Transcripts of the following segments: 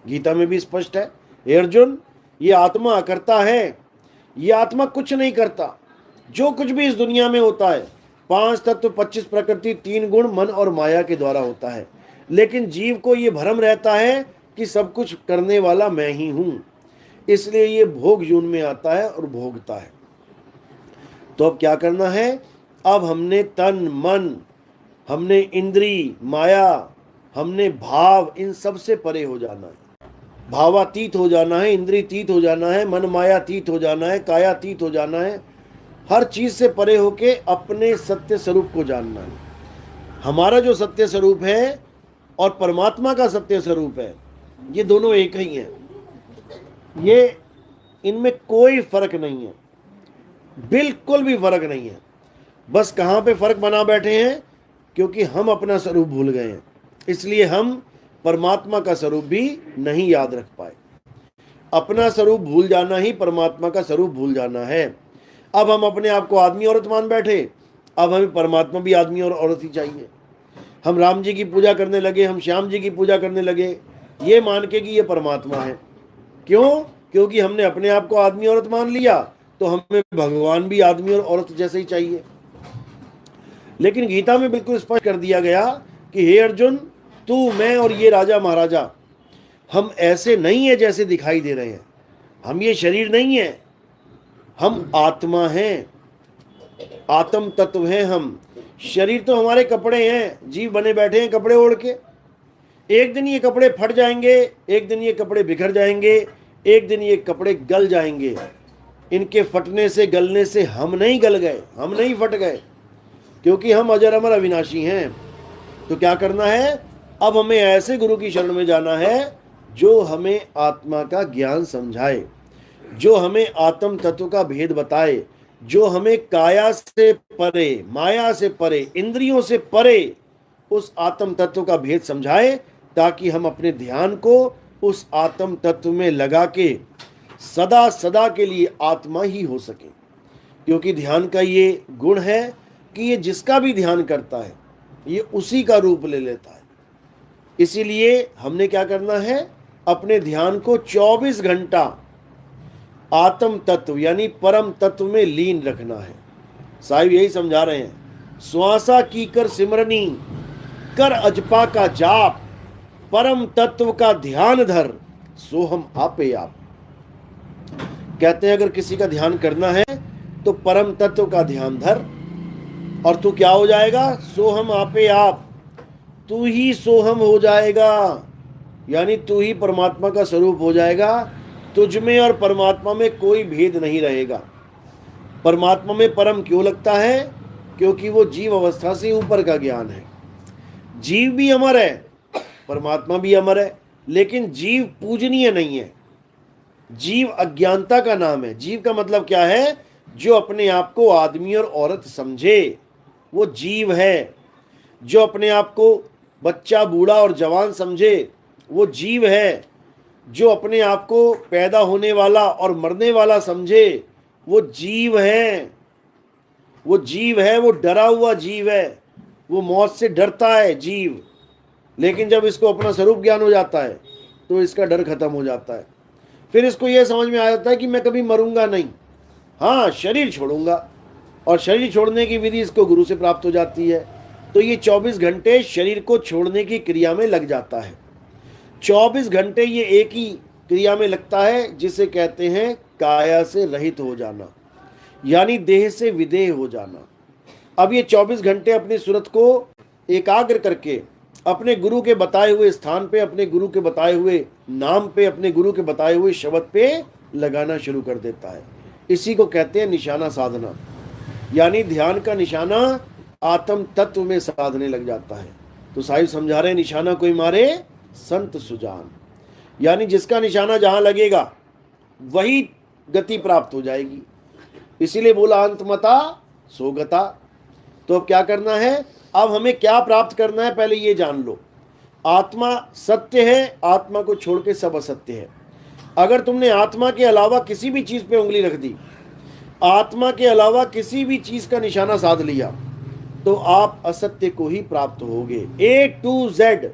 गीता में भी स्पष्ट है, हे अर्जुन ये आत्मा अकर्ता है, ये आत्मा कुछ नहीं करता। जो कुछ भी इस दुनिया में होता है 5 तत्व 25 प्रकृति 3 गुण मन और माया के द्वारा होता है। लेकिन जीव को ये भ्रम रहता है कि सब कुछ करने वाला मैं ही हूं, इसलिए ये भोग यून में आता है और भोगता है। तो अब क्या करना है, अब हमने तन मन, हमने इंद्री माया, हमने भाव, इन सब से परे हो जाना है। भावातीत हो जाना है, इंद्रियतीत हो जाना है, मन मायातीत हो जाना है, कायातीत हो जाना है। हर चीज से परे होके अपने सत्य स्वरूप को जानना है। हमारा जो सत्य स्वरूप है और परमात्मा का सत्य स्वरूप है, ये दोनों एक ही हैं। ये इनमें कोई फर्क नहीं है, बिल्कुल भी फर्क नहीं है। बस कहाँ पे फर्क बना बैठे हैं, क्योंकि हम अपना स्वरूप भूल गए हैं, इसलिए हम परमात्मा का स्वरूप भी नहीं याद रख पाए। अपना स्वरूप भूल जाना ही परमात्मा का स्वरूप भूल जाना है। अब हम अपने आप को आदमी औरत मान बैठे, अब हमें परमात्मा भी आदमी और औरत ही चाहिए। हम राम जी की पूजा करने लगे, हम श्याम जी की पूजा करने लगे, ये मान के कि ये परमात्मा है। क्यों? क्योंकि हमने अपने आप को आदमी औरत मान लिया, तो हमें भगवान भी आदमी और औरत जैसे ही चाहिए। लेकिन गीता में बिल्कुल स्पष्ट कर दिया गया कि हे अर्जुन, तू मैं और ये राजा महाराजा, हम ऐसे नहीं है जैसे दिखाई दे रहे हैं। हम ये शरीर नहीं है, हम आत्मा हैं, आत्म तत्व हैं हम। शरीर तो हमारे कपड़े हैं, जीव बने बैठे हैं कपड़े ओढ़ के। एक दिन ये कपड़े फट जाएंगे, एक दिन ये कपड़े बिखर जाएंगे, एक दिन ये कपड़े गल जाएंगे। इनके फटने से गलने से हम नहीं गल गए, हम नहीं फट गए, क्योंकि हम अजर अमर अविनाशी हैं। तो क्या करना है, अब हमें ऐसे गुरु की शरण में जाना है जो हमें आत्मा का ज्ञान समझाए, जो हमें आत्म तत्व का भेद बताए, जो हमें काया से परे, माया से परे, इंद्रियों से परे उस आत्म तत्व का भेद समझाए, ताकि हम अपने ध्यान को उस आत्म तत्व में लगा के सदा सदा के लिए आत्मा ही हो सके। क्योंकि ध्यान का ये गुण है कि ये जिसका भी ध्यान करता है ये उसी का रूप ले लेता है। इसीलिए हमने क्या करना है, अपने ध्यान को 24 घंटा आत्म तत्व यानी परम तत्व में लीन रखना है। साहिब यही समझा रहे हैं, श्वासा की कर सिमरनी, कर अजपा का जाप, परम तत्व का ध्यान धर, सो हम आपे आप। कहते हैं अगर किसी का ध्यान करना है तो परम तत्व का ध्यान धर, और तू क्या हो जाएगा, सोहम आपे आप, तू ही सोहम हो जाएगा, यानी तू ही परमात्मा का स्वरूप हो जाएगा। तुझ में और परमात्मा में कोई भेद नहीं रहेगा। परमात्मा में परम क्यों लगता है, क्योंकि वो जीव अवस्था से ऊपर का ज्ञान है। जीव भी अमर है, परमात्मा भी अमर है, लेकिन जीव पूजनीय नहीं है। जीव अज्ञानता का नाम है। जीव का मतलब क्या है, जो अपने आप को आदमी और औरत समझे वो जीव है। जो अपने आप को बच्चा बूढ़ा और जवान समझे वो जीव है। जो अपने आप को पैदा होने वाला और मरने वाला समझे वो जीव है। वो जीव है, वो डरा हुआ जीव है, वो मौत से डरता है जीव। लेकिन जब इसको अपना स्वरूप ज्ञान हो जाता है तो इसका डर खत्म हो जाता है। फिर इसको यह समझ में आ जाता है कि मैं कभी मरूंगा नहीं, हाँ शरीर छोड़ूंगा, और शरीर छोड़ने की विधि इसको गुरु से प्राप्त हो जाती है। तो ये 24 घंटे शरीर को छोड़ने की क्रिया में लग जाता है। 24 घंटे ये एक ही क्रिया में लगता है जिसे कहते हैं काया से रहित हो जाना, यानी देह से विदेह हो जाना। अब ये 24 घंटे अपनी सूरत को एकाग्र करके अपने गुरु के बताए हुए स्थान पे, अपने गुरु के बताए हुए नाम पे, अपने गुरु के बताए हुए शब्द पे लगाना शुरू कर देता है। इसी को कहते हैं निशाना साधना, यानी ध्यान का निशाना आत्म तत्व में साधने लग जाता है। तो साहिब समझा रहे, निशाना कोई मारे संत सुजान, यानी जिसका निशाना जहां लगेगा वही गति प्राप्त हो जाएगी। इसीलिए बोला अंतमता सोगता। तो अब क्या करना है, अब हमें क्या प्राप्त करना है पहले ये जान लो। आत्मा सत्य है, आत्मा को छोड़ के सब असत्य है। अगर तुमने आत्मा के अलावा किसी भी चीज पे उंगली रख दी, आत्मा के अलावा किसी भी चीज का निशाना साध लिया, तो आप असत्य को ही प्राप्त होगे। A to Z,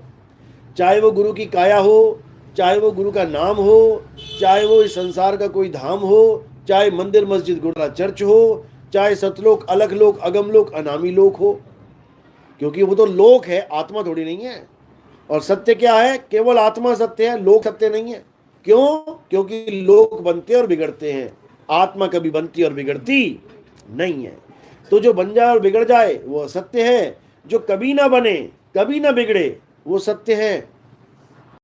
चाहे वो गुरु की काया हो, चाहे वो गुरु का नाम हो, चाहे वो इस संसार का कोई धाम हो, चाहे मंदिर मस्जिद गुरुद्वारा चर्च हो, चाहे सतलोक अलग लोक अगम लोक अनामी लोक हो, क्योंकि वो तो लोक है, आत्मा थोड़ी नहीं है। और सत्य क्या है? केवल आत्मा सत्य है, लोक सत्य नहीं है। क्यों? क्योंकि लोक बनते और बिगड़ते हैं, आत्मा कभी बनती और बिगड़ती नहीं है। तो जो बन जाए और बिगड़ जाए वो असत्य है, जो कभी ना बने कभी ना बिगड़े वो सत्य है।